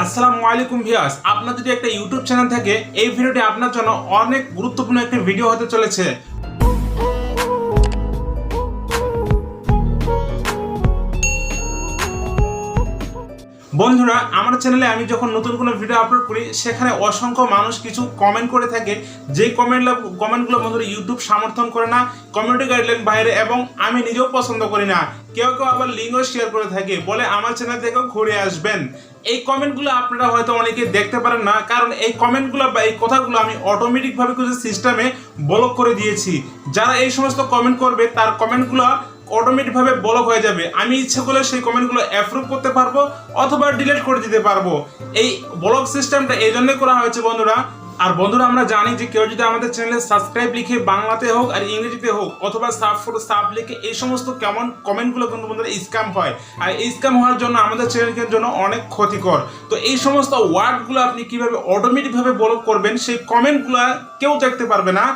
আসসালামু আলাইকুম ভিউয়ার্স, আপনার যদি একটা ইউটিউব চ্যানেল থাকে এই ভিডিওটি আপনার জন্য অনেক গুরুত্বপূর্ণ একটা ভিডিও হতে চলেছে। বন্ধুরা, আমার চ্যানেলে আমি যখন নতুন কোনো ভিডিও আপলোড করি সেখানে অসংখ্য মানুষ কিছু কমেন্ট করে থাকে, যে কমেন্টগুলো বন্ধুরা ইউটিউব সমর্থন করে না, কমিউনিটি গাইডলাইন বাইরে, এবং আমি নিজেও পছন্দ করি না। কেউ কেউ আবার লিঙ্কও শেয়ার করে থাকে, বলে আমার চ্যানেল থেকেও ঘুরে আসবেন। এই কমেন্টগুলো আপনারা হয়তো অনেকে দেখতে পারেন না, কারণ এই কমেন্টগুলো বা এই কথাগুলো আমি অটোমেটিকভাবে কিছু সিস্টেমে ব্লক করে দিয়েছি। যারা এই সমস্ত কমেন্ট করবে তার কমেন্টগুলো অটোমেটিকভাবে ব্লক হয়ে যাবে। আমি ইচ্ছে করলে সেই কমেন্টগুলো অ্যাপ্রুভ করতে পারবো অথবা ডিলিট করে দিতে পারবো। এই ব্লক সিস্টেমটা এই জন্যই করা হয়েছে বন্ধুরা। আর বন্ধুরা, আমরা জানি যে কেউ যদি আমাদের চ্যানেলে সাবস্ক্রাইব লিখে বাংলাতে হোক আর ইংরেজিতে হোক, অথবা সাব লিখে, এই সমস্ত কেমন কমেন্টগুলো কিন্তু বন্ধুরা স্ক্যাম হয়, আর এই স্ক্যাম হওয়ার জন্য আমাদের চ্যানেলের জন্য অনেক ক্ষতিকর। তো এই সমস্ত ওয়ার্ডগুলো আপনি কিভাবে অটোমেটিকভাবে ব্লক করবেন, সেই কমেন্টগুলো কেউ দেখতে পারবে না।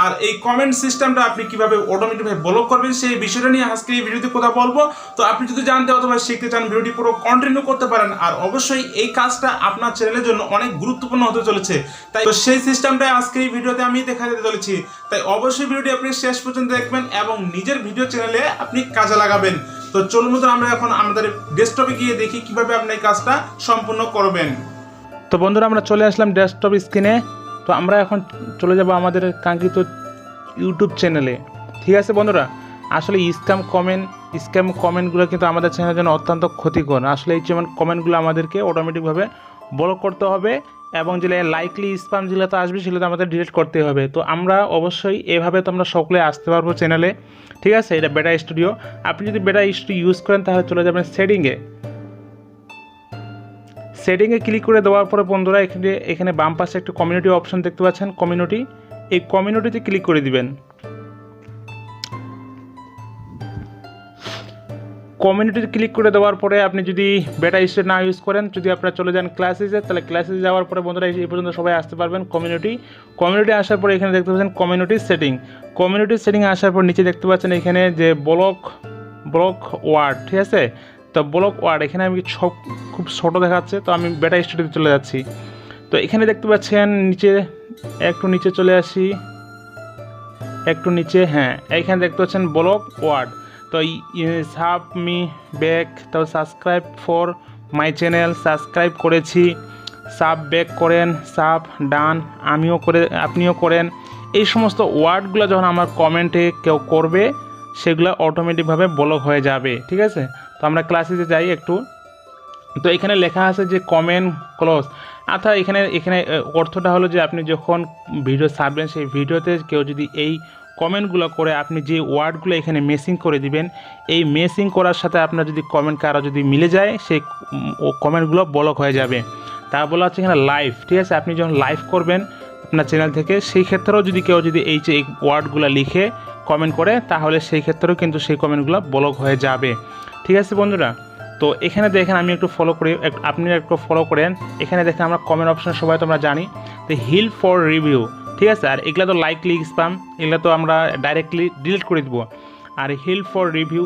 আর এই কমেন্ট সিস্টেমটা আপনি কিভাবে অটোমেটিকভাবে ব্লক করবেন সেই বিষয়টা নিয়ে আজকে এই ভিডিওতে কথা বলবো। তো আপনি যদি জানতে অথবা শিখতে চান ভিডিওটি পুরো কন্টিনিউ করতে পারেন। আর অবশ্যই এই কাজটা আপনার চ্যানেলের জন্য অনেক গুরুত্বপূর্ণ হতে চলেছে, তাই তো সেই সিস্টেমটা আজকে এই ভিডিওতে আমি দেখাতে চলেছি। তাই অবশ্যই ভিডিওটি আপনি শেষ পর্যন্ত দেখবেন এবং নিজের ভিডিও চ্যানেলে আপনি কাজে লাগাবেন। তো চলুন বন্ধুরা, আমরা এখন আমাদের ডেস্কটপে গিয়ে দেখি কিভাবে আপনি এই কাজটা সম্পূর্ণ করবেন। তো বন্ধুরা, আমরা চলে আসলাম ডেস্কটপ স্ক্রিনে। তো আমরা এখন চলে যাব আমাদের কাঙ্ক্ষিত ইউটিউব চ্যানেলে। ঠিক আছে বন্ধুরা, আসলে স্ক্যাম কমেন্টগুলো কিন্তু আমাদের চ্যানেলের জন্য অত্যন্ত ক্ষতিকর। আসলে এই কমেন্টগুলো আমাদেরকে অটোমেটিকভাবে ব্লক করতে হবে, এবং যেগুলো লাইকলি স্প্যাম যেগুলো তো আসবে সেগুলো তো আমাদের ডিলিট করতে হবে। তো আমরা অবশ্যই এভাবে তো আমরা সকলে আসতে পারবো চ্যানেলে। ঠিক আছে, এটা বেটা স্টুডিও। আপনি যদি বেটা স্টুডিও ইউজ করেন তাহলে চলে যাবেন সেটিংয়ে ক্লিক করে দেওয়ার পরে বন্ধুরা এখানে বাম পাশে একটা কমিউনিটি অপশন দেখতে পাচ্ছেন, কমিউনিটি। এই কমিউনিটিতে ক্লিক করে দিবেন। কমিউনিটিতে ক্লিক করে দেওয়ার পরে আপনি যদি বেটা স্টুডিও না ইউজ করেন, যদি আপনারা চলে যান ক্লাসেসে, তাহলে ক্লাসেসে যাওয়ার পরে বন্ধুরা এই পর্যন্ত সবাই আসতে পারবেন। কমিউনিটি আসার পরে এখানে দেখতে পাচ্ছেন কমিউনিটি সেটিং আসার পর নিচে দেখতে পাচ্ছেন এখানে যে ব্লক ওয়ার্ড। ঠিক আছে, তো ব্লক ওয়ার্ড এখানে আমি সব খুব ছোটো দেখাচ্ছে, তো আমি বেটা স্টুডিওতে চলে যাচ্ছি। তো এখানে দেখতে পাচ্ছেন একটু নিচে চলে আসি, হ্যাঁ, এইখানে দেখতে পাচ্ছেন ব্লক ওয়ার্ড। তো সাব মি ব্যাক, তো subscribe for my channel, subscribe করেছি, সাব ব্যাক করেন, সাব ডান আপনিও করেন। এই সমস্ত ওয়ার্ডগুলো যখন আমার কমেন্টে কেউ করবে সেগুলো অটোমেটিকভাবে ব্লক হয়ে যাবে। ঠিক আছে, তো আমরা ক্লাসে যাই একটু। তো এখানে লেখা আছে যে কমেন্ট ক্লোজ। অর্থাৎ এখানে অর্থটা হলো যে আপনি যখন ভিডিও ছাড়বেন সেই ভিডিওতে কেউ যদি এই কমেন্টগুলো করে, আপনি যে ওয়ার্ডগুলো এখানে মেসিং করে দিবেন, এই মেসিং করার সাথে আপনার যদি কমেন্ট কারো যদি মিলে যায় সেই কমেন্টগুলো ব্লক হয়ে যাবে। তা বলা হচ্ছে এখানে লাইভ। ঠিক আছে, আপনি যখন লাইভ করবেন আপনার চ্যানেল থেকে, সেই ক্ষেত্রেও যদি কেউ যদি এই ওয়ার্ডগুলো লিখে কমেন্ট করে, তাহলে সেই ক্ষেত্রেও কিন্তু সেই কমেন্টগুলো ব্লক হয়ে যাবে। ঠিক আছে বন্ধুরা, তো এখানে দেখেন আমি একটু ফলো করি, আপনি একটু ফলো করেন। এখানে দেখেন আমরা কমেন্ট অপশন সবাই তো আমরা জানি, তো হিল ফর রিভিউ। ঠিক আছে, আর এগুলো তো লাইকলি স্প্যাম, এগুলো তো আমরা ডাইরেক্টলি ডিলিট করে দেবো। আর হিল ফর রিভিউ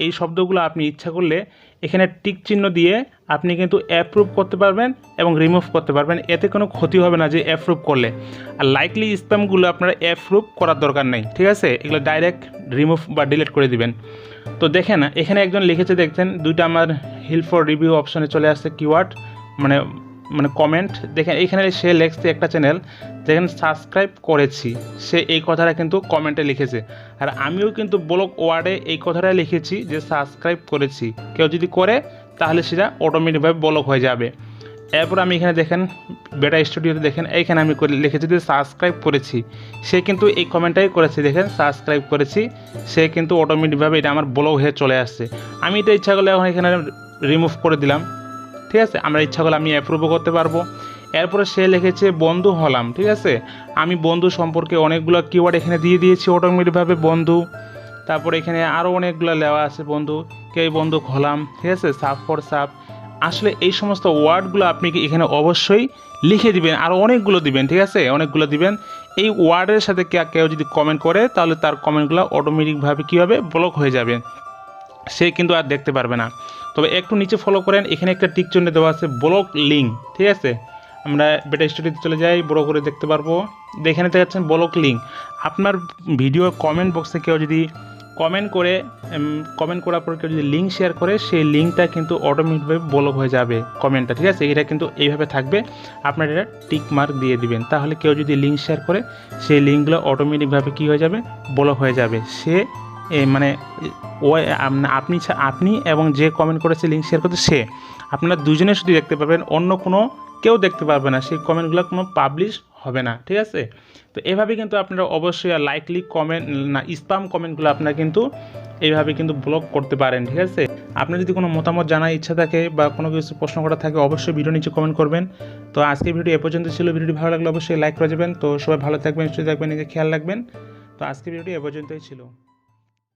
এই শব্দগুলো আপনি ইচ্ছা করলে এখানে টিক চিহ্ন দিয়ে আপনি কিন্তু অ্যাপ্রুভ করতে পারবেন এবং রিমুভ করতে পারবেন, এতে কোনো ক্ষতি হবে না যে অ্যাপ্রুভ করলে। আর লাইকলি স্প্যামগুলো আপনারা অ্যাপ্রুভ করার দরকার নেই। ঠিক আছে, এগুলো ডাইরেক্ট রিমুভ বা ডিলিট করে দিবেন। তো দেখেন এখানে একজন লিখেছে, দেখছেন দুইটা আমার হিল ফর রিভিউ অপশনে চলে আসছে কিওয়ার্ড, মানে কমেন্ট। দেখেন এখানে সে লিখছে একটা চ্যানেল, দেখেন সাবস্ক্রাইব করেছি, সে এই কথাটা কিন্তু কমেন্টে লিখেছে। আর আমিও কিন্তু ব্লক ওয়ার্ডে এই কথাটাই লিখেছি যে সাবস্ক্রাইব করেছি। কেউ যদি করে তাহলে সেটা অটোমেটিকভাবে ব্লক হয়ে যাবে। এরপর আমি এখানে দেখেন বেটা স্টুডিওতে দেখেন এইখানে আমি লিখেছি যে সাবস্ক্রাইব করেছি, সে কিন্তু এই কমেন্টটাই করেছে। দেখেন সাবস্ক্রাইব করেছি, সে কিন্তু অটোমেটিকভাবে এটা আমার ব্লক হয়ে চলে আসছে। আমি এটা ইচ্ছা করলে এখন এখানে রিমুভ করে দিলাম। ঠিক আছে, আমরা ইচ্ছা করলে আমি অ্যাপ্রুভও করতে পারবো। এরপরে সে লিখেছে বন্ধু হলাম। ঠিক আছে, আমি বন্ধু সম্পর্কে অনেকগুলো কিওয়ার্ড এখানে দিয়ে দিয়েছি অটোমেটিকভাবে, বন্ধু। তারপরে এখানে আরও অনেকগুলো লেওয়া আছে, বন্ধু কে বন্ধু হলাম। ঠিক আছে, সাব ফর সাব। আসলে এই সমস্ত ওয়ার্ডগুলো আপনি এখানে অবশ্যই লিখে দিবেন, আর অনেকগুলো দিবেন। ঠিক আছে, অনেকগুলো দিবেন। এই ওয়ার্ডের সাথে কেউ যদি কমেন্ট করে তাহলে তার কমেন্টগুলো অটোমেটিকভাবে কী হবে, ব্লক হয়ে যাবে, সে কিন্তু আর দেখতে পারবে না। তো তবে একটু নিচে ফলো করেন, এখানে একটা টিক চিহ্ন দেওয়া আছে ব্লক লিঙ্ক, ঠিক আছে। আমরা বেটা স্টোরিতে চলে যাই, বড় করে দেখতে পারবো, এখানে দেখাচ্ছেন ব্লক লিঙ্ক। আপনার ভিডিও কমেন্ট বক্সে কেউ যদি কমেন্ট করার পর কেউ যদি লিঙ্ক শেয়ার করে, সেই লিঙ্কটা কিন্তু অটোমেটিকভাবে ব্লক হয়ে যাবে কমেন্টটা, ঠিক আছে। এটা কিন্তু এইভাবে থাকবে, আপনার এটা টিক মার্ক দিয়ে দিবেন, তাহলে কেউ যদি লিঙ্ক শেয়ার করে সেই লিঙ্কগুলো অটোমেটিকভাবে কী হয়ে যাবে, ব্লক হয়ে যাবে। সে মানে আপনি এবং যে কমেন্ট করেছে লিঙ্ক শেয়ার করতে, সে আপনারা দুজনে শুধু দেখতে পাবেন, অন্য কোনো কেউ দেখতে পারবে না, সেই কমেন্টগুলো কোনো পাবলিশ হবে না, ঠিক আছে। তো এভাবে কিন্তু আপনারা অবশ্যই লাইকলি কমেন্ট না, স্প্যাম কমেন্টগুলো আপনারা কিন্তু এইভাবে কিন্তু ব্লক করতে পারেন, ঠিক আছে। আপনার যদি কোনো মতামত জানার ইচ্ছা থাকে বা কোনো কিছু প্রশ্ন করা থাকে, অবশ্যই ভিডিও নিচে কমেন্ট করবেন। তো আজকের ভিডিও এ পর্যন্ত ছিল। ভিডিওটি ভালো লাগলে অবশ্যই লাইক করে যাবেন। তো সবাই ভালো থাকবেন, সুস্থ থাকবেন, নিজে খেয়াল রাখবেন। তো আজকের ভিডিওটি এ পর্যন্তই ছিল।